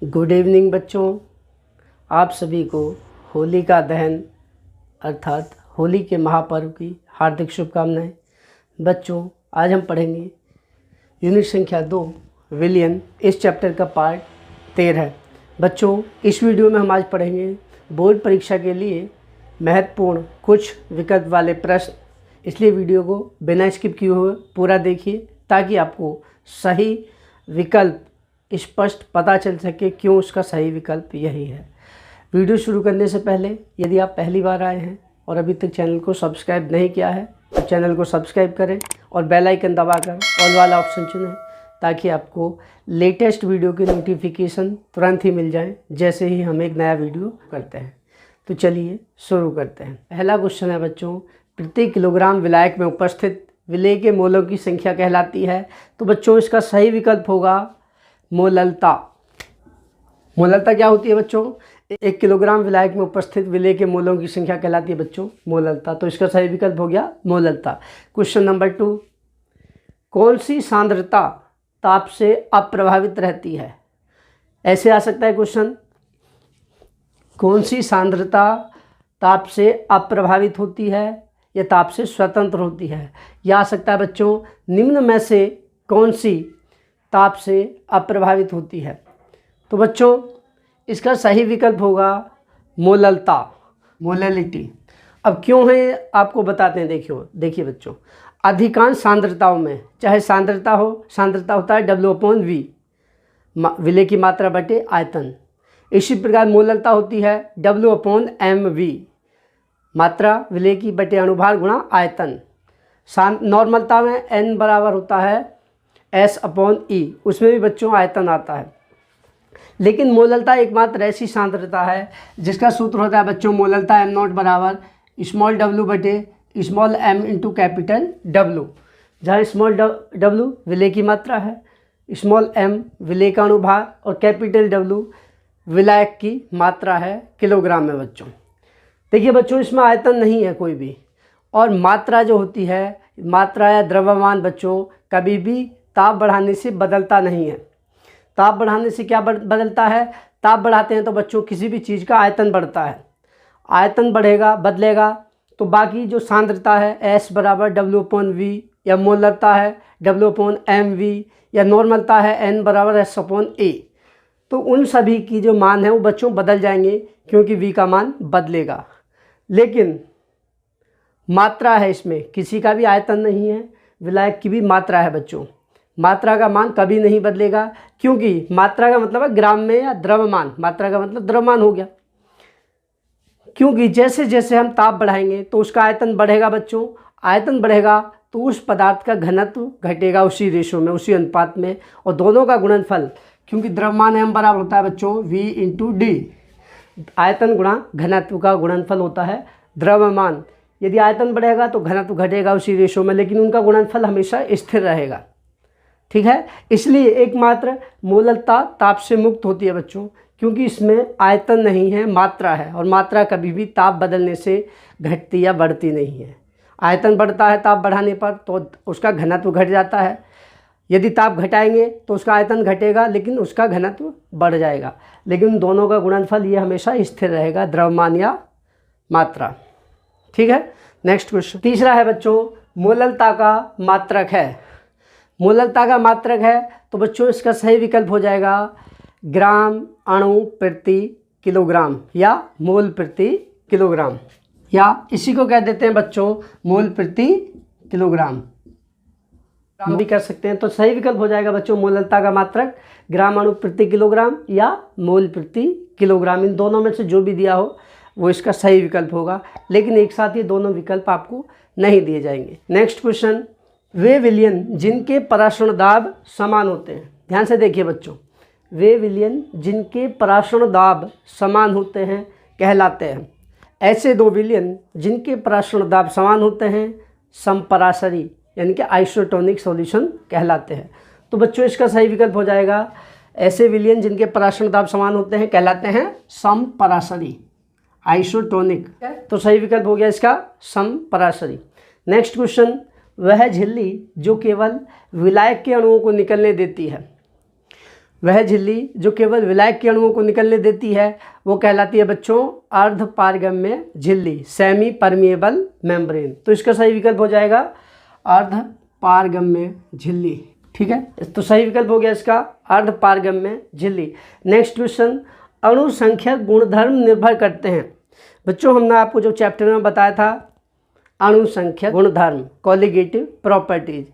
Good evening बच्चों, आप सभी को होलिका दहन अर्थात होली के महापर्व की हार्दिक शुभकामनाएं। बच्चों, आज हम पढ़ेंगे यूनिट संख्या 2 विलियन, इस चैप्टर का पार्ट 13। बच्चों, इस वीडियो में हम आज पढ़ेंगे बोर्ड परीक्षा के लिए महत्वपूर्ण कुछ विकल्प वाले प्रश्न, इसलिए वीडियो को बिना स्किप किए हुए पूरा देखिए ताकि आपको सही विकल्प स्पष्ट पता चल सके क्यों उसका सही विकल्प यही है। वीडियो शुरू करने से पहले यदि आप पहली बार आए हैं और अभी तक चैनल को सब्सक्राइब नहीं किया है तो चैनल को सब्सक्राइब करें और बेल आइकन दबाकर ऑल वाला ऑप्शन चुनें ताकि आपको लेटेस्ट वीडियो की नोटिफिकेशन तुरंत ही मिल जाए जैसे ही हम एक नया वीडियो करते हैं। तो चलिए शुरू करते हैं। पहला क्वेश्चन है बच्चों, प्रति किलोग्राम विलायक में उपस्थित विलेय के मोलों की संख्या कहलाती है। तो बच्चों, इसका सही विकल्प होगा मोललता। मोललता क्या होती है बच्चों? 1 किलोग्राम विलायक में उपस्थित विलेय के मोलों की संख्या कहलाती है बच्चों मोललता। तो इसका सही विकल्प हो गया मोललता। क्वेश्चन नंबर 2, कौन सी सांद्रता ताप से अप्रभावित रहती है? ऐसे आ सकता है क्वेश्चन, कौन सी सांद्रता ताप से अप्रभावित होती है या ताप से स्वतंत्र होती है? या आ सकता है बच्चों, निम्न में से कौन सी ताप से अप्रभावित होती है? तो बच्चों, इसका सही विकल्प होगा मोललता, मोलैलिटी। अब क्यों है आपको बताते हैं। देखिए बच्चों, अधिकांश सांद्रताओं में चाहे सांद्रता होता है W/V, विलेय की मात्रा बटे आयतन। इसी प्रकार मोललता होती है W/mV, मात्रा विलेय की बटे अणुभार गुणा आयतन। नॉर्मलता में N बराबर होता है S/E, उसमें भी बच्चों आयतन आता है। लेकिन मोललता एकमात्र ऐसी सांद्रता है जिसका सूत्र होता है बच्चों मोललता m0 बराबर स्मॉल w बटे small m into capital W, जहाँ स्मॉल w विलेय की मात्रा है, स्मॉल m विलेय का अणुभार और कैपिटल W विलायक की मात्रा है किलोग्राम में। बच्चों देखिए बच्चों, इसमें आयतन नहीं है कोई भी, और मात्रा जो होती है, मात्रा या द्रव्यमान बच्चों कभी भी ताप बढ़ाने से बदलता नहीं है। ताप बढ़ाने से क्या बदलता है? ताप बढ़ाते हैं तो बच्चों किसी भी चीज़ का आयतन बढ़ता है। आयतन बढ़ेगा, बदलेगा, तो बाकी जो सांद्रता है S बराबर W/V, या मोललता है W/mV, या नॉर्मलता है N बराबर S/A, तो उन सभी की जो मान है वो बच्चों बदल जाएंगे क्योंकि V का मान बदलेगा। लेकिन मात्रा है, इसमें किसी का भी आयतन नहीं है, विलायक की भी मात्रा है बच्चों। मात्रा का मान कभी नहीं बदलेगा क्योंकि मात्रा का मतलब है ग्राम में या द्रव्यमान, मात्रा का मतलब द्रव्यमान हो गया। क्योंकि जैसे जैसे हम ताप बढ़ाएंगे तो उसका आयतन बढ़ेगा बच्चों, आयतन बढ़ेगा तो उस पदार्थ का घनत्व घटेगा उसी रेशो में, उसी अनुपात में, और दोनों का गुणनफल, क्योंकि द्रव्यमान m बराबर होता है बच्चों V/D, आयतन गुणा घनत्व का गुणनफल होता है द्रव्यमान। यदि आयतन बढ़ेगा तो घनत्व घटेगा उसी रेशो में, लेकिन उनका गुणनफल हमेशा स्थिर रहेगा। ठीक है, इसलिए एकमात्र मोललता ताप से मुक्त होती है बच्चों, क्योंकि इसमें आयतन नहीं है, मात्रा है, और मात्रा कभी भी ताप बदलने से घटती या बढ़ती नहीं है। आयतन बढ़ता है ताप बढ़ाने पर तो उसका घनत्व घट जाता है, यदि ताप घटाएंगे तो उसका आयतन घटेगा लेकिन उसका घनत्व बढ़ जाएगा, लेकिन दोनों का गुणनफल ये हमेशा स्थिर रहेगा, द्रव्यमान या मात्रा। ठीक है, नेक्स्ट क्वेश्चन। तीसरा है बच्चों, मोललता का मात्रक है। मोललता का मात्रक है तो बच्चों इसका सही विकल्प हो जाएगा ग्राम अणु प्रति किलोग्राम या मोल प्रति किलोग्राम, या इसी को कह देते हैं बच्चों मोल प्रति किलोग्राम, हम भी कर सकते हैं। तो सही विकल्प हो जाएगा बच्चों मोललता का मात्रक ग्राम अणु प्रति किलोग्राम या मोल प्रति किलोग्राम। इन दोनों में से जो भी दिया हो वो इसका सही विकल्प होगा, लेकिन एक साथ ये दोनों विकल्प आपको नहीं दिए जाएंगे। नेक्स्ट क्वेश्चन, वे विलयन जिनके पराशण दाब समान होते हैं। ध्यान से देखिए बच्चों, वे विलयन जिनके पराशण दाब समान होते हैं कहलाते हैं। ऐसे दो विलयन जिनके पराशण दाब समान होते हैं समपराशरी यानी कि आइसोटोनिक सॉल्यूशन कहलाते हैं। तो बच्चों इसका सही विकल्प हो जाएगा ऐसे विलयन जिनके पराशण दाब समान होते हैं कहलाते हैं समपराशरी, आइसोटोनिक। तो सही विकल्प हो गया इसका समपराशरी। नेक्स्ट क्वेश्चन, वह झिल्ली जो केवल विलायक के अणुओं को निकलने देती है। वह झिल्ली जो केवल विलायक के अणुओं को निकलने देती है वो कहलाती है बच्चों अर्ध पारगम्य झिल्ली, सेमी परमिएबल मेम्ब्रेन। तो इसका सही विकल्प हो जाएगा अर्ध पारगम्य झिल्ली। ठीक है, तो सही विकल्प हो गया इसका अर्ध पारगम्य झिल्ली। नेक्स्ट क्वेश्चन, अणुसंख्यक गुणधर्म निर्भर करते हैं। बच्चों हमने आपको जो चैप्टर में बताया था अणुसंख्यक गुणधर्म, कॉलिगेटिव प्रॉपर्टीज,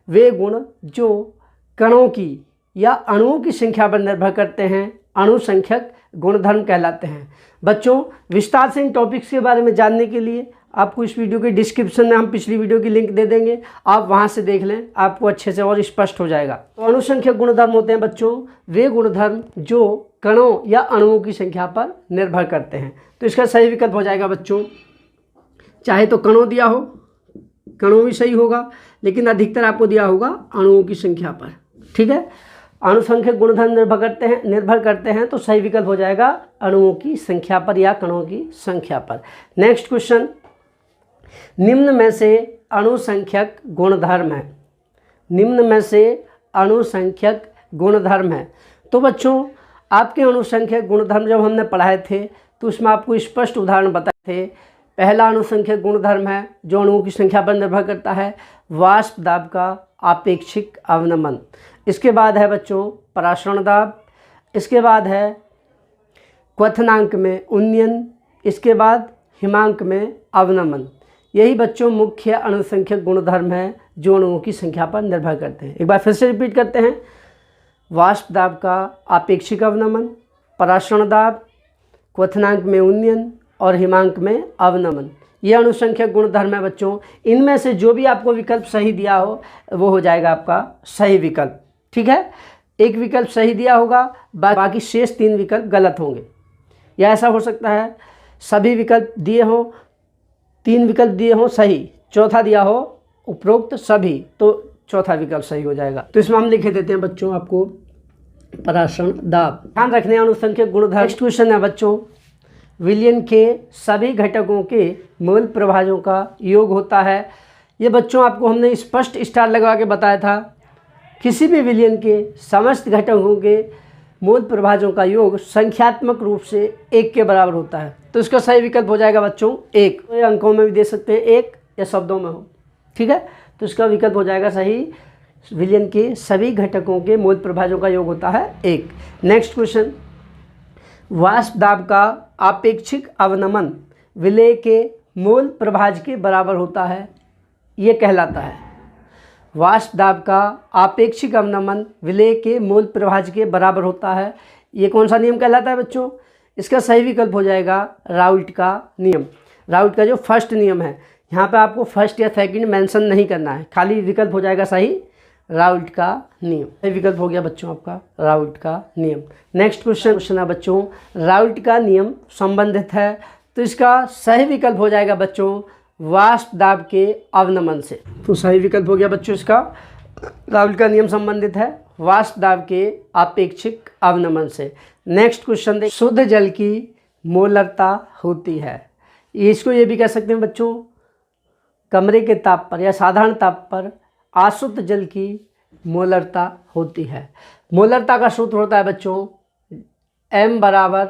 वे गुण जो कणों की या अणुओं की संख्या पर निर्भर करते हैं अणुसंख्यक गुणधर्म कहलाते हैं। बच्चों विस्तार से इन टॉपिक्स के बारे में जानने के लिए आपको इस वीडियो के डिस्क्रिप्शन में हम पिछली वीडियो की लिंक दे देंगे, आप वहां से देख लें, आपको अच्छे से और स्पष्ट हो जाएगा। तो अणुसंख्यक गुणधर्म होते हैं बच्चों वे गुणधर्म जो कणों या अणुओं की संख्या पर निर्भर करते हैं। तो इसका सही विकल्प हो जाएगा बच्चों, चाहे तो कणों दिया हो, कणों भी सही होगा, लेकिन अधिकतर आपको दिया होगा अणुओं की संख्या पर। ठीक है, अणुसंख्यक गुणधर्म निर्भर करते हैं तो सही विकल्प हो जाएगा अणुओं की संख्या पर या कणों की संख्या पर। नेक्स्ट क्वेश्चन, निम्न में से अणुसंख्यक गुणधर्म है, निम्न में से अणुसंख्यक गुणधर्म है। तो बच्चों आपके अणुसंख्यक गुणधर्म जब हमने पढ़ाए थे तो उसमें आपको स्पष्ट उदाहरण बताए थे। पहला अणुसंख्यक गुणधर्म है जो अणुओं की संख्या पर निर्भर करता है वाष्प दाब का आपेक्षिक अवनमन। इसके बाद है बच्चों परासरण दाब, इसके बाद है क्वथनांक में उन्नयन, इसके बाद हिमांक में अवनमन। यही बच्चों मुख्य अणुसंख्यक गुणधर्म है जो अणुओं की संख्या पर निर्भर करते हैं। एक बार फिर से रिपीट करते हैं, वाष्प दाब का आपेक्षिक अवनमन, परासरण दाब, क्वथनांक में उन्नयन और हिमांक में अवनमन, ये अणुसंख्यक गुणधर्म है बच्चों। इनमें से जो भी आपको विकल्प सही दिया हो वो हो जाएगा आपका सही विकल्प। ठीक है, एक विकल्प सही दिया होगा, बाकी शेष 3 विकल्प गलत होंगे, या ऐसा हो सकता है सभी विकल्प दिए हों, 3 विकल्प दिए हों सही, चौथा दिया हो उपरोक्त सभी, तो चौथा विकल्प सही हो जाएगा। तो इसमें हम लिखे देते हैं बच्चों आपको परासरण दाब। ध्यान रखने अणुसंख्यक गुणधर्म। नेक्स्ट क्वेश्चन है बच्चों, विलयन के सभी घटकों के मूल प्रभाजों का योग होता है। ये बच्चों आपको हमने स्पष्ट स्टार लगा के बताया था, किसी भी विलयन के समस्त घटकों के मूल प्रभाजों का योग संख्यात्मक रूप से 1 के बराबर होता है। तो इसका सही विकल्प हो जाएगा बच्चों 1। तो अंकों में भी दे सकते हैं 1 या शब्दों में हो। ठीक है, तो इसका विकल्प हो जाएगा सही, विलयन के सभी घटकों के मूल प्रभाजों का योग होता है 1। नेक्स्ट क्वेश्चन, वाष्प दाब का आपेक्षिक अवनमन विलय के मूल प्रभाज के बराबर होता है, ये कहलाता है। वाष्प दाब का आपेक्षिक अवनमन विलय के मूल प्रभाज के बराबर होता है, ये कौन सा नियम कहलाता है बच्चों? इसका सही विकल्प हो जाएगा राउल्ट का नियम। राउल्ट का जो फर्स्ट नियम है, यहाँ पे आपको फर्स्ट या सेकंड मेंशन नहीं करना है, खाली विकल्प हो जाएगा सही राउल्ट का नियम। सही विकल्प हो गया बच्चों आपका राउल्ट का नियम। नेक्स्ट क्वेश्चन है बच्चों, राउल्ट का नियम संबंधित है, तो इसका सही विकल्प हो जाएगा बच्चों वाष्प दाब के अवनमन से। तो सही विकल्प हो गया बच्चों इसका, राउल्ट का नियम संबंधित है वाष्प दाब के आपेक्षिक अवनमन से। नेक्स्ट क्वेश्चन देख, शुद्ध जल की मोलरता होती है, इसको ये भी कह सकते हैं बच्चों कमरे के ताप पर या साधारण ताप पर अशुद्ध जल की मोलरता होती है। मोलरता का सूत्र होता है बच्चों m बराबर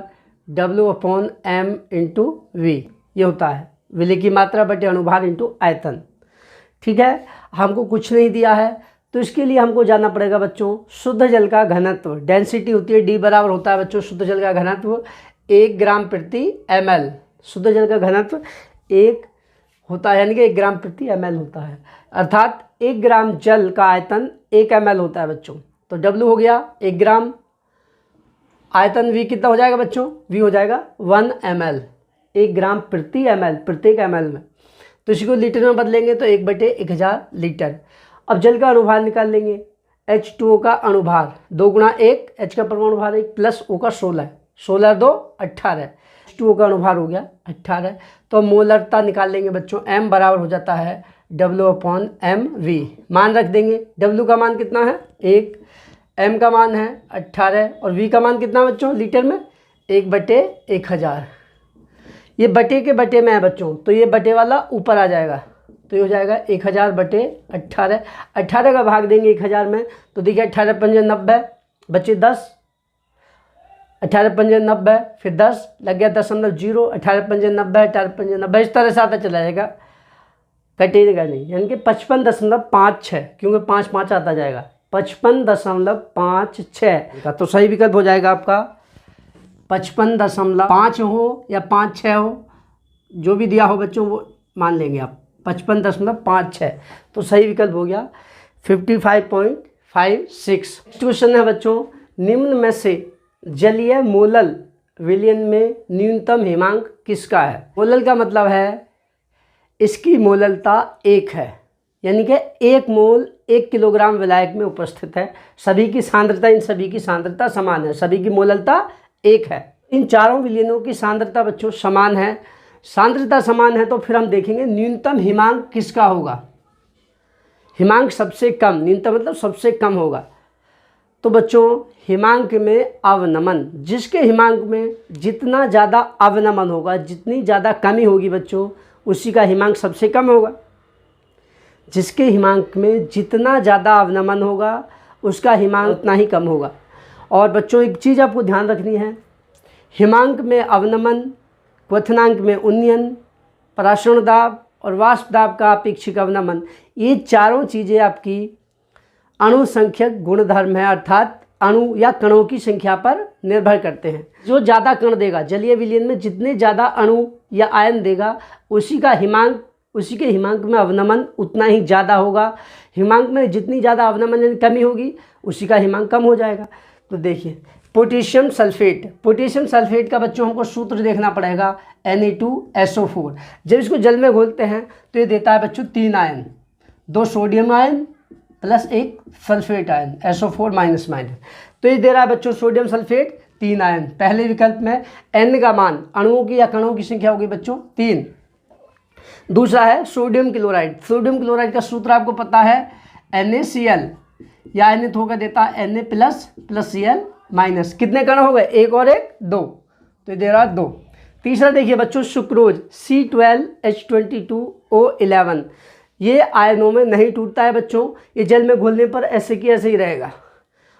W/m/v, ये होता है विलय की मात्रा बटे अणुभार इंटू आयतन। ठीक है, हमको कुछ नहीं दिया है तो इसके लिए हमको जानना पड़ेगा बच्चों शुद्ध जल का घनत्व, डेंसिटी होती है D बराबर होता है बच्चों शुद्ध जल का घनत्व 1 ग्राम प्रति ml। शुद्ध जल का घनत्व 1 होता है, यानी कि 1 ग्राम प्रति ml होता है, अर्थात 1 ग्राम जल का आयतन 1 ml होता है बच्चों। तो W हो गया 1 ग्राम, आयतन V कितना हो जाएगा बच्चों? V हो जाएगा 1 ml, 1 ग्राम प्रति ml, प्रत्येक ml में। तो इसी को लीटर में बदलेंगे तो 1/1000 लीटर। अब जल का अणुभार निकाल लेंगे, H2O का अणुभार 2 गुणा 1, H का परमाणु भार 1 प्लस O का 16, 16 2 18, H2O का अणुभार हो गया 18। तो मोलरता निकाल लेंगे बच्चों, M बराबर हो जाता है W/mv। मान रख देंगे, W का मान कितना है 1, M का मान है 18 और V का मान कितना बच्चों लीटर में 1/1000। ये बटे के बटे में है बच्चों, तो ये बटे वाला ऊपर आ जाएगा, तो ये हो जाएगा 1000/18। 18 का भाग देंगे 1000 में तो देखिए 18 × 5 = 90, बच्चे 10, 18 पंजे 90, फिर 10 लग गया 10.0, 18 पंजे 90, 18 पंजे 90, इस तरह से आता चला जाएगा, कटेगा नहीं, यानी कि 55.56, क्योंकि 5 5 आता जाएगा, 55.56 तो सही विकल्प हो जाएगा आपका 55.5 हो या 5 6 हो, जो भी दिया हो बच्चों वो मान लेंगे आप, 55.56 तो सही विकल्प हो गया 55.56। क्वेश्चन है बच्चों, निम्न में से जलीय मोलल विलयन में न्यूनतम हिमांक किसका है? मोलल का मतलब है इसकी मोललता 1 है, यानी कि 1 मोल 1 किलोग्राम विलायक में उपस्थित है। सभी की सांद्रता, इन सभी की सांद्रता समान है, सभी की मोललता 1 है। इन चारों विलयनों की सांद्रता बच्चों समान है। सांद्रता समान है तो फिर हम देखेंगे न्यूनतम हिमांक किसका होगा। हिमांक सबसे कम, न्यूनतम मतलब सबसे कम होगा। तो बच्चों हिमांक में अवनमन, जिसके हिमांक में जितना ज़्यादा अवनमन होगा, जितनी ज़्यादा कमी होगी बच्चों, उसी का हिमांक सबसे कम होगा। जिसके हिमांक में जितना ज़्यादा अवनमन होगा उसका हिमांक उतना ही कम होगा। और बच्चों एक चीज़ आपको ध्यान रखनी है, हिमांक में अवनमन, क्वथनांक में उन्नयन, पराशरण दाब और वाष्प दाब का अपेक्षिक अवनमन, ये चारों चीज़ें आपकी अणुसंख्यक गुणधर्म है, अर्थात अणु या कणों की संख्या पर निर्भर करते हैं। जो ज़्यादा कण देगा, जलीय विलयन में जितने ज़्यादा अणु या आयन देगा उसी का हिमांक, उसी के हिमांक में अवनमन उतना ही ज़्यादा होगा। हिमांक में जितनी ज़्यादा अवनमन यानी कमी होगी उसी का हिमांक कम हो जाएगा। तो देखिए पोटेशियम सल्फेट, पोटेशियम सल्फेट का बच्चों हमको सूत्र देखना पड़ेगा Na2SO4। जब इसको जल में घोलते हैं तो ये देता है बच्चों 3 ion, 2 sodium ion plus 1 sulphate ion, SO4 minus. तो ये दे रहा है बच्चों सोडियम सल्फेट 3 आयन। पहले विकल्प में N का मान, अणुओं की या कणों की संख्या होगी बच्चों 3। दूसरा है सोडियम क्लोराइड, सोडियम क्लोराइड का सूत्र आपको पता है NaCl, या Na होकर देता है Na प्लस Cl माइनस। कितने कण हो गए? 1 और 1 2, तो ये दे रहा है 2। तीसरा देखिए बच्चों सुक्रोज C12H22O11, ये आयनों में नहीं टूटता है बच्चों, ये जल में घुलने पर ऐसे की ऐसे ही रहेगा,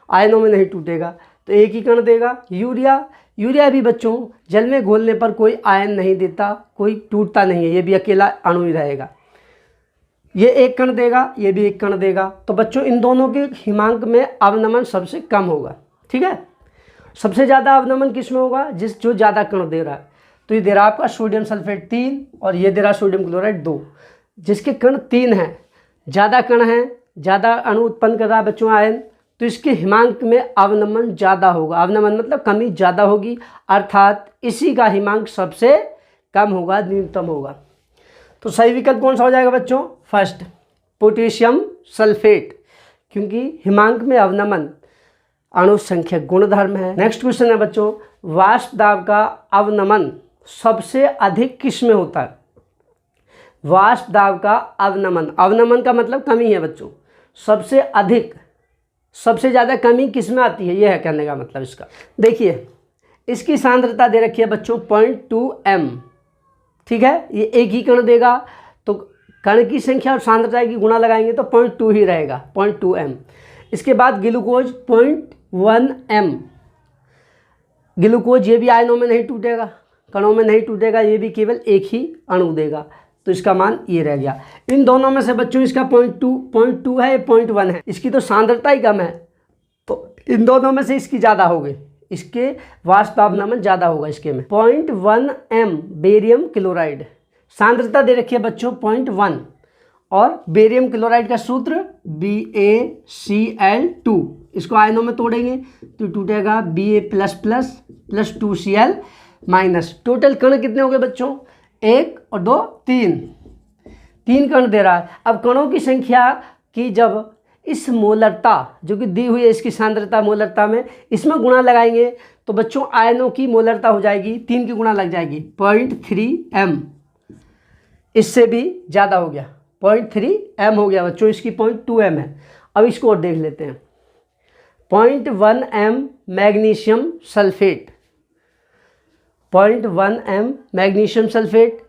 आयनों में नहीं टूटेगा, तो एक ही कण देगा। यूरिया, यूरिया भी बच्चों जल में घोलने पर कोई आयन नहीं देता, कोई टूटता नहीं है, ये भी अकेला अणु ही रहेगा। ये एक कण देगा, ये भी एक कण देगा। तो बच्चों इन दोनों के हिमांक में अवनमन सबसे कम होगा, ठीक है। सबसे ज़्यादा अवनमन किस में होगा? जो ज़्यादा कण दे रहा है। तो ये दे रहा है आपका सोडियम सल्फेट 3 और ये दे रहा है सोडियम क्लोराइड 2। जिसके कण 3 हैं, ज़्यादा कण हैं, ज़्यादा अणु उत्पन्न कर रहा है बच्चों आयन, तो इसके हिमांक में अवनमन ज़्यादा होगा। अवनमन मतलब कमी ज़्यादा होगी, अर्थात इसी का हिमांक सबसे कम होगा, न्यूनतम होगा। तो सही विकल्प कौन सा हो जाएगा बच्चों? फर्स्ट पोटेशियम सल्फेट, क्योंकि हिमांक में अवनमन अणुसंख्यक गुणधर्म है। नेक्स्ट क्वेश्चन है बच्चों, वाष्प दाब का अवनमन सबसे अधिक किस में होता है? वाष्प दाब का अवनमन, अवनमन का मतलब कमी है बच्चों, सबसे अधिक, सबसे ज़्यादा कमी किस में आती है, ये है कहने का मतलब इसका। देखिए इसकी सांद्रता दे रखी है बच्चों 0.2 m, ठीक है। ये एक ही कण देगा तो कण की संख्या और सांद्रता की गुणा लगाएंगे तो 0.2 ही रहेगा, 0.2 m। इसके बाद ग्लूकोज 0.1 m, ग्लूकोज ये भी आयनों में नहीं टूटेगा, कणों में नहीं टूटेगा, ये भी केवल एक ही अणु देगा, तो इसका मान ये रह गया। इन दोनों में से बच्चों इसका 0.2 है, 0.1 है, इसकी तो सांद्रता ही कम है, तो इन दोनों में से इसकी ज़्यादा होगी, इसके वाष्प अवनमन ज़्यादा होगा इसके में। 0.1 m बेरियम क्लोराइड, सांद्रता दे रखी है बच्चों 0.1, और बेरियम क्लोराइड का सूत्र BaCl2, इसको आयनों में तोड़ेंगे तो टूटेगा Ba++ 2Cl माइनस। टोटल कण कितने हो गए बच्चों? 1 और 2 3 कण दे रहा है। अब कणों की संख्या की जब इस मोलरता जो कि दी हुई है, इसकी सांद्रता मोलरता में, इसमें गुणा लगाएंगे तो बच्चों आयनों की मोलरता हो जाएगी 3 की गुणा लग जाएगी 0.3 m, इससे भी ज़्यादा हो गया, 0.3 m हो गया बच्चों, इसकी 0.2 m है। अब इसको और देख लेते हैं, 0.1 m magnesium sulphate, 0.1 m magnesium sulphate,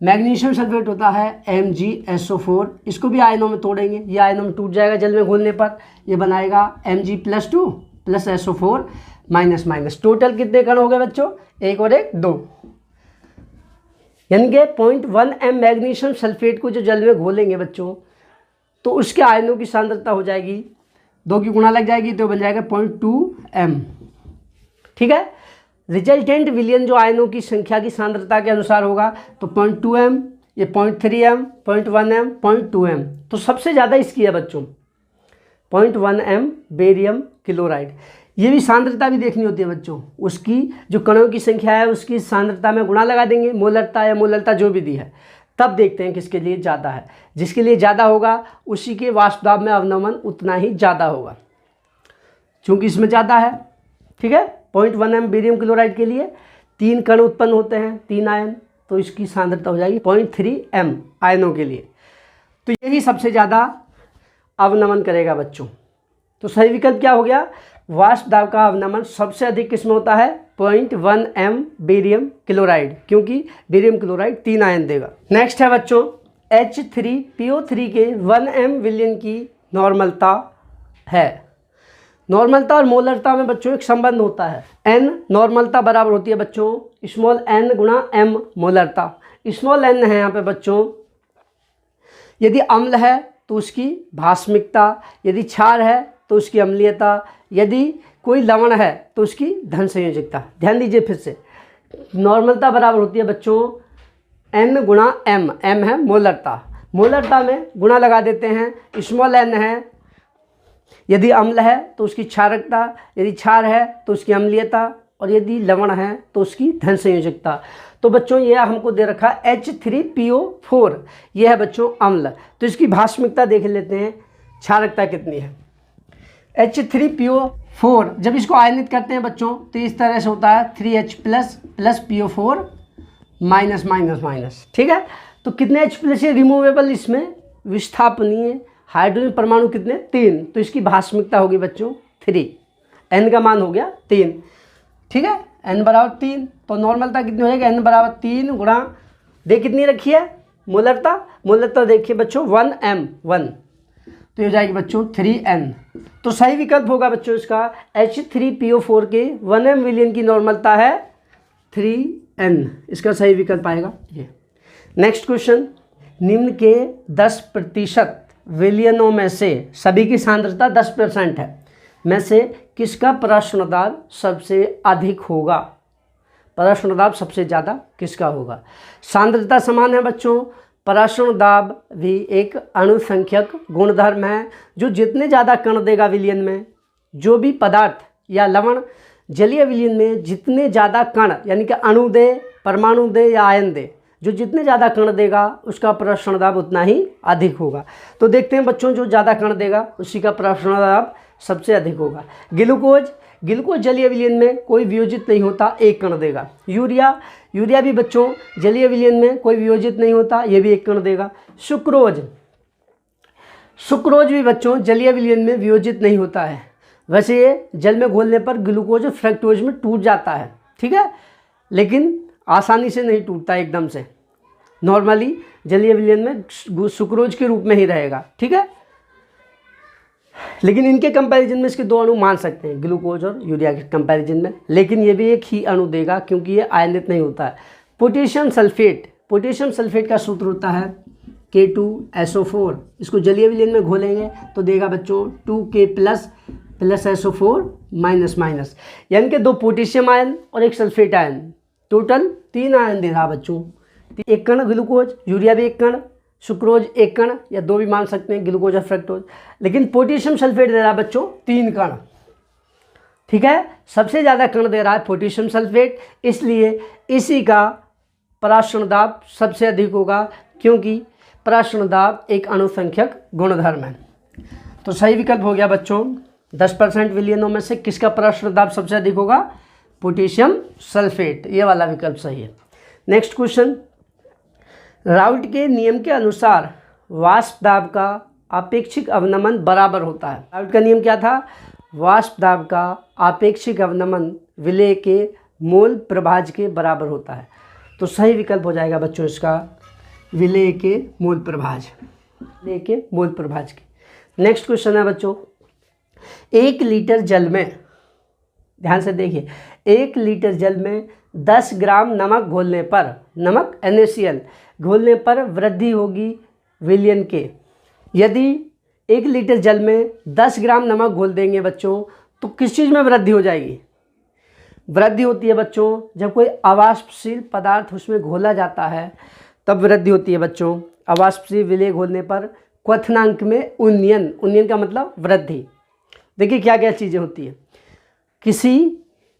magnesium sulphate होता है MgSO4, इसको भी आयनों में तोड़ेंगे, ये आयनों में टूट जाएगा जल में घोलने पर, ये बनाएगा Mg+2 plus SO4 minus minus. Total कितने कण हो गए बच्चों? 1 और 1 2। यानी कि 0.1 m मैग्नीशियम सल्फेट को जो जल में घोलेंगे बच्चों, तो उसके आयनों की सांद्रता हो जाएगी, 2 की गुणा लग जाएगी तो बन जाएगा 0.2 m। ठीक है। रिजल्टेंट विलयन जो आयनों की संख्या की सांद्रता के अनुसार होगा, तो 0.2 m, ये 0.3 m, 0.1 m, 0.2 m। तो सबसे ज़्यादा इसकी है बच्चों 0.1 m बेरियम क्लोराइड। ये भी सांद्रता भी देखनी होती है बच्चों, उसकी जो कणों की संख्या है उसकी सांद्रता में गुणा लगा देंगे, मोलरता या मोलरता जो भी दी है, तब देखते हैं किसके लिए ज़्यादा है। जिसके लिए ज़्यादा होगा उसी के वाष्प दाब में अवनमन उतना ही ज़्यादा होगा, चूँकि इसमें ज़्यादा है। ठीक है। 0.1 m बेरियम क्लोराइड के लिए 3 कण उत्पन्न होते हैं, 3 आयन, तो इसकी सांद्रता हो जाएगी 0.3 m आयनों के लिए। तो यही सबसे ज़्यादा अवनमन करेगा बच्चों। तो सही विकल्प क्या हो गया? वाष्प दाब का अवनमन सबसे अधिक किसमें होता है? 0.1 m बेरियम क्लोराइड, क्योंकि बेरियम क्लोराइड 3 आयन देगा। नेक्स्ट है बच्चों H3PO3 के 1 m विलयन की नॉर्मलता है। नॉर्मलता और मोलरता में बच्चों एक संबंध होता है। n नॉर्मलता बराबर होती है बच्चों स्मॉल n गुणा m मोलरता। स्मॉल n है यहाँ पे बच्चों, यदि अम्ल है तो उसकी भास्मिकता, यदि क्षार है तो उसकी अम्लीयता, यदि कोई लवण है तो उसकी धन संयोजकता। ध्यान दीजिए फिर से, नॉर्मलता बराबर होती है बच्चों n गुणा m। m है मोलरता, मोलरता में गुणा लगा देते हैं। स्मॉल n है, यदि अम्ल है तो उसकी क्षारकता, यदि क्षार है तो उसकी अम्लीयता, और यदि लवण है तो उसकी धन संयोजकता। तो बच्चों ये हमको दे रखा H3PO4, ये है बच्चों अम्ल। तो इसकी भास्मिकता देख लेते हैं, क्षारकता कितनी है। H3PO4 जब इसको आयनित करते हैं बच्चों तो इस तरह से होता है 3H plus PO4 minus minus minus. ठीक है। तो कितने H प्लस है रिमूवेबल, इसमें विस्थापनीय हाइड्रोजन परमाणु कितने? 3। तो इसकी भास्मिकता होगी बच्चों 3, n का मान हो गया 3। ठीक है। n बराबर 3, तो नॉर्मलता कितनी हो जाएगी? n बराबर 3 गुणा दे कितनी रखी है? मोलरता, मोलरता देखिए बच्चों 1 m 1, तो हो जाएगी बच्चों 3n। तो सही विकल्प होगा बच्चों इसका H3PO4 के 1 m विलयन की नॉर्मलता है 3n, इसका सही विकल्प आएगा ये। नेक्स्ट क्वेश्चन, निम्न के 10% विलयनों में से, सभी की सांद्रता 10% है, में से किसका प्रश्न दाब सबसे अधिक होगा? प्रश्न दाब सबसे ज़्यादा किसका होगा? सांद्रता समान है बच्चों, प्रश्न दाब भी एक अणुसंख्यक गुणधर्म है जो जितने ज़्यादा कण देगा विलयन में, जो भी पदार्थ या लवण जलीय विलयन में जितने ज़्यादा कण यानी कि अणु दे, परमाणु दे या आयन दे, जो जितने ज़्यादा कण देगा उसका प्रश्न दाब उतना ही अधिक होगा। तो देखते हैं बच्चों, जो ज़्यादा कण देगा उसी का प्रश्न दाब सबसे अधिक होगा। ग्लूकोज जलीय विलयन में कोई वियोजित नहीं होता, 1 कण देगा। यूरिया भी बच्चों जलीय विलयन में कोई वियोजित नहीं होता, ये भी 1 कण देगा। सुक्रोज भी बच्चों जलीय विलयन में वियोजित नहीं होता है। वैसे ये जल में घोलने पर ग्लूकोज और फ्रक्टोज में टूट जाता है, ठीक है, लेकिन आसानी से नहीं टूटता एकदम से। नॉर्मली जलीय विलयन में सुक्रोज के रूप में ही रहेगा, ठीक है। लेकिन इनके कंपैरिजन में इसके 2 अणु मान सकते हैं, ग्लूकोज और यूरिया के कंपैरिजन में, लेकिन ये भी एक ही अणु देगा क्योंकि ये आयनित नहीं होता है। पोटेशियम सल्फेट का सूत्र होता है K2SO4। इसको जलीय विलयन में घोलेंगे तो देगा बच्चों 2K plus SO4 minus minus, यानी कि 2 पोटेशियम आयन और 1 सल्फेट आयन, टोटल 3 आयन दे रहा बच्चों। 1 कण ग्लूकोज, यूरिया भी 1 कण, सुक्रोज 1 कण या 2 भी मान सकते हैं, ग्लूकोज और फ्रक्टोज। लेकिन पोटेशियम सल्फेट दे रहा बच्चों 3 कण, ठीक है। सबसे ज़्यादा कण दे रहा है पोटेशियम सल्फेट, इसलिए इसी का पराश्रण दाब सबसे अधिक होगा, क्योंकि पराश्रण दाब एक अणुसंख्यक गुणधर्म है। तो सही विकल्प हो गया बच्चों 10% विलयनों में से किसका पराश्रण दाब सबसे अधिक होगा? पोटेशियम सल्फेट, ये वाला विकल्प सही है। नेक्स्ट क्वेश्चन, राउट के नियम के अनुसार वाष्प दाब का आपेक्षिक अवनमन बराबर होता है। राउट का नियम क्या था? वाष्प दाब का आपेक्षिक अवनमन विलेय के मोल प्रभाज के बराबर होता है। तो सही विकल्प हो जाएगा बच्चों इसका विलेय के मोल प्रभाज, विलेय के मोल प्रभाज के। नेक्स्ट क्वेश्चन है बच्चों, 1 लीटर जल में ध्यान से देखिए, 1 लीटर जल में 10 ग्राम नमक घोलने पर, नमक NaCl घोलने पर वृद्धि होगी विलयन के। यदि 1 लीटर जल में 10 ग्राम नमक घोल देंगे बच्चों तो किस चीज़ में वृद्धि हो जाएगी? वृद्धि होती है बच्चों जब कोई अवाष्पशील पदार्थ उसमें घोला जाता है तब वृद्धि होती है बच्चों। अवाष्पशील विलेय घोलने पर क्वथनांक में उन्नयन, उन्नयन का मतलब वृद्धि। देखिए क्या क्या चीज़ें होती है। किसी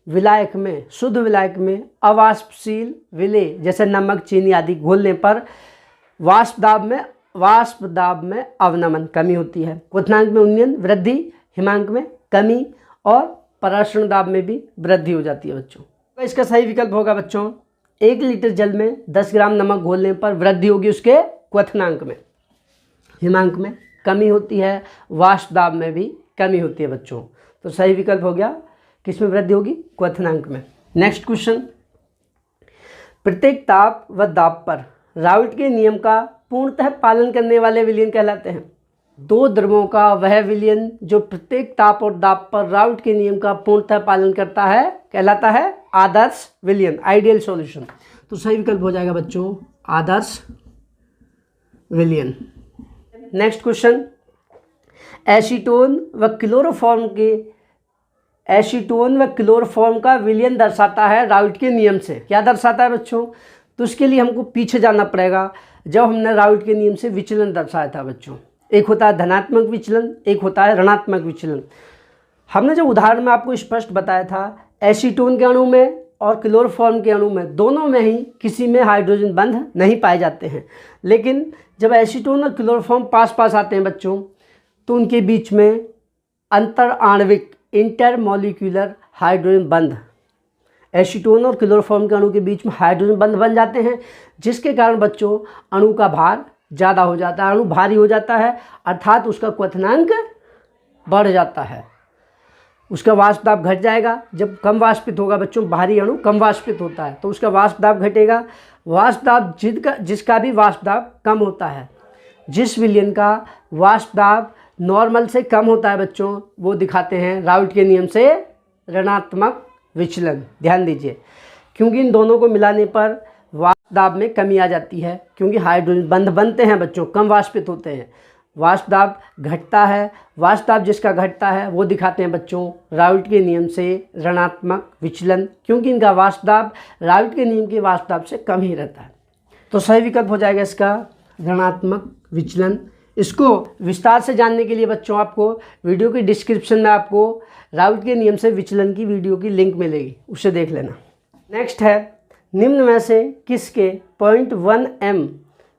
विलायक में, शुद्ध विलायक में अवाष्पशील विलेय जैसे नमक, चीनी आदि घोलने पर वाष्प दाब में अवनमन, कमी होती है। क्वथनांक में उन्नयन, वृद्धि, हिमांक में कमी और पराशरण दाब में भी वृद्धि हो जाती है बच्चों। तो इसका सही विकल्प होगा बच्चों 1 लीटर जल में 10 ग्राम नमक घोलने पर वृद्धि होगी उसके क्वथनांक में, हिमांक में कमी होती है, वाष्प दाब में भी कमी होती है बच्चों। तो सही विकल्प हो गया किस में वृद्धि होगी? क्वथनांक में। नेक्स्ट क्वेश्चन, प्रत्येक ताप व दाब पर राउल्ट के नियम का पूर्णतः पालन करने वाले विलयन कहलाते हैं। 2 द्रवों का वह विलयन जो प्रत्येक ताप और दाब पर राउल्ट के नियम का पूर्णतः पालन करता है कहलाता है आदर्श विलयन, आइडियल सॉल्यूशन। तो सही विकल्प हो जाएगा बच्चों आदर्श विलयन। नेक्स्ट क्वेश्चन, एसीटोन व क्लोरोफॉर्म का विलयन दर्शाता है राउल्ट के नियम से। क्या दर्शाता है बच्चों? तो उसके लिए हमको पीछे जाना पड़ेगा जब हमने राउल्ट के नियम से विचलन दर्शाया था बच्चों। एक होता है धनात्मक विचलन, एक होता है ऋणात्मक विचलन। हमने जो उदाहरण में आपको स्पष्ट बताया था, एसीटोन के अणु में और क्लोरोफॉर्म के अणु में, दोनों में ही किसी में हाइड्रोजन बंध नहीं पाए जाते हैं। लेकिन जब एसीटोन और क्लोरोफॉर्म पास पास आते हैं बच्चों तो उनके बीच में अंतर आणविक, इंटरमॉलिक्यूलर हाइड्रोजन बंध, एसीटोन और क्लोरोफॉर्म के अणु के बीच में हाइड्रोजन बंध बन जाते हैं, जिसके कारण बच्चों अणु का भार ज़्यादा हो जाता है, अणु भारी हो जाता है, अर्थात उसका क्वथनांक बढ़ जाता है, उसका वाष्प दाब घट जाएगा। जब कम वाष्पित होगा बच्चों, भारी अणु कम वाष्पित होता है तो उसका वाष्प दाब घटेगा। वाष्प दाब जिसका भी वाष्प दाब कम होता है, जिस विलयन का वाष्प दाब नॉर्मल से कम होता है बच्चों, वो दिखाते हैं राउल्ट के नियम से ऋणात्मक विचलन। ध्यान दीजिए, क्योंकि इन दोनों को मिलाने पर वाष्प दाब में कमी आ जाती है, क्योंकि हाइड्रोजन बंध बनते हैं बच्चों, कम वाष्पित होते हैं, वाष्प दाब घटता है। वाष्प दाब जिसका घटता है वो दिखाते हैं बच्चों राउल्ट के नियम से ऋणात्मक विचलन, क्योंकि इनका वाष्प दाब राउल्ट के नियम के वाष्प दाब से कम ही रहता है। तो सही विकल्प हो जाएगा इसका ऋणात्मक विचलन। इसको विस्तार से जानने के लिए बच्चों आपको वीडियो की डिस्क्रिप्शन में आपको राउल्ट के नियम से विचलन की वीडियो की लिंक मिलेगी, उसे देख लेना। नेक्स्ट है, निम्न में से किसके 0.1 m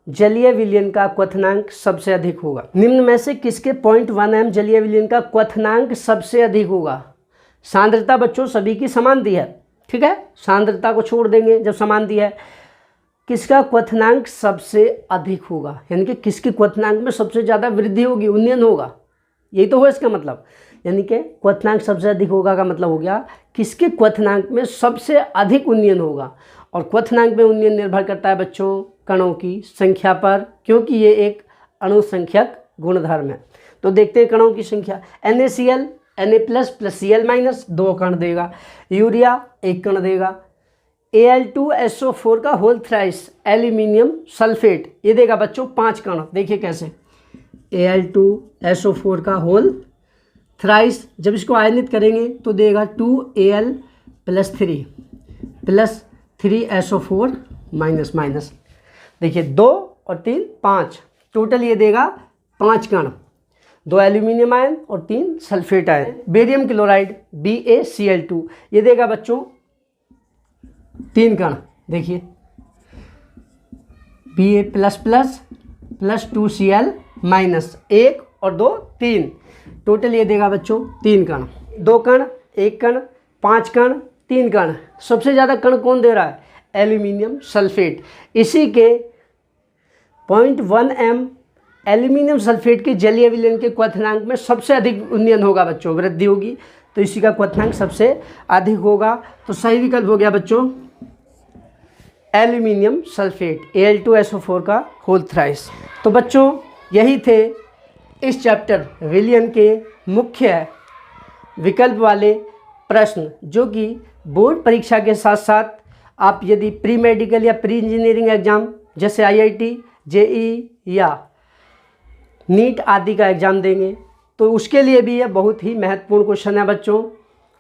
जलीय विलयन का क्वथनांक सबसे अधिक होगा? निम्न में से किसके 0.1 m जलीय विलयन का क्वथनांक सबसे अधिक होगा? सांद्रता बच्चों सभी की समान दी है, ठीक है, सांद्रता को छोड़ देंगे जब समान दी है। किसका क्वथनांक सबसे अधिक होगा, यानी कि किसके क्वथनांक में सबसे ज़्यादा वृद्धि होगी, उन्नयन होगा, यही तो हो इसका मतलब। यानी कि क्वथनांक सबसे अधिक होगा का मतलब हो गया किसके क्वथनांक में सबसे अधिक उन्नयन होगा। और क्वथनांक में उन्नयन निर्भर करता है बच्चों कणों की संख्या पर, क्योंकि ये एक अणुसंख्यक गुणधर्म है। तो देखते हैं कणों की संख्या। NaCl Na+ + Cl- 2 कण देगा, यूरिया 1 कण देगा, Al2SO4 का होल थ्राइस एल्यूमिनियम सल्फेट ये देगा बच्चों 5 कण। देखिए कैसे, Al2SO4 का होल थ्राइस, जब इसको आयनित करेंगे तो देगा 2Al + 3SO4 - देखिए 2 और 3 5, टोटल ये देगा 5 कण, 2 एल्यूमिनियम आयन और 3 sulphate ion. Barium chloride BaCl2 ये देगा बच्चों 3 कण। देखिए Ba++ + 2Cl- 1 और 2 3, टोटल ये देगा बच्चों 3 कण। 2 कण, 1 कण, 5 कण, 3 कण। सबसे ज़्यादा कण कौन दे रहा है? Aluminium sulphate. इसी के 0.1 m एल्यूमिनियम सल्फेट के जलीय विलयन के क्वथनांक में सबसे अधिक उन्नयन होगा बच्चों, वृद्धि होगी, तो इसी का क्वथनांक सबसे अधिक होगा। तो सही विकल्प हो गया बच्चों एल्यूमिनियम सल्फेट, Al2SO4 का होल थ्राइस। तो बच्चों यही थे इस चैप्टर विलयन के मुख्य विकल्प वाले प्रश्न जो कि बोर्ड परीक्षा के साथ साथ आप यदि प्री मेडिकल या प्री इंजीनियरिंग एग्ज़ाम जैसे IIT, JEE या नीट आदि का एग्ज़ाम देंगे तो उसके लिए भी यह बहुत ही महत्वपूर्ण क्वेश्चन है बच्चों।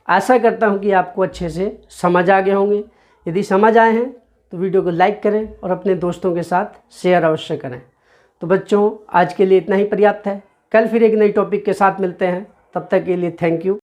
आशा करता हूं कि आपको अच्छे से समझ आ गए होंगे। यदि समझ आए हैं तो वीडियो को लाइक करें और अपने दोस्तों के साथ शेयर अवश्य करें। तो बच्चों आज के लिए इतना ही पर्याप्त है। कल फिर एक नई टॉपिक के साथ मिलते हैं। तब तक के लिए थैंक यू।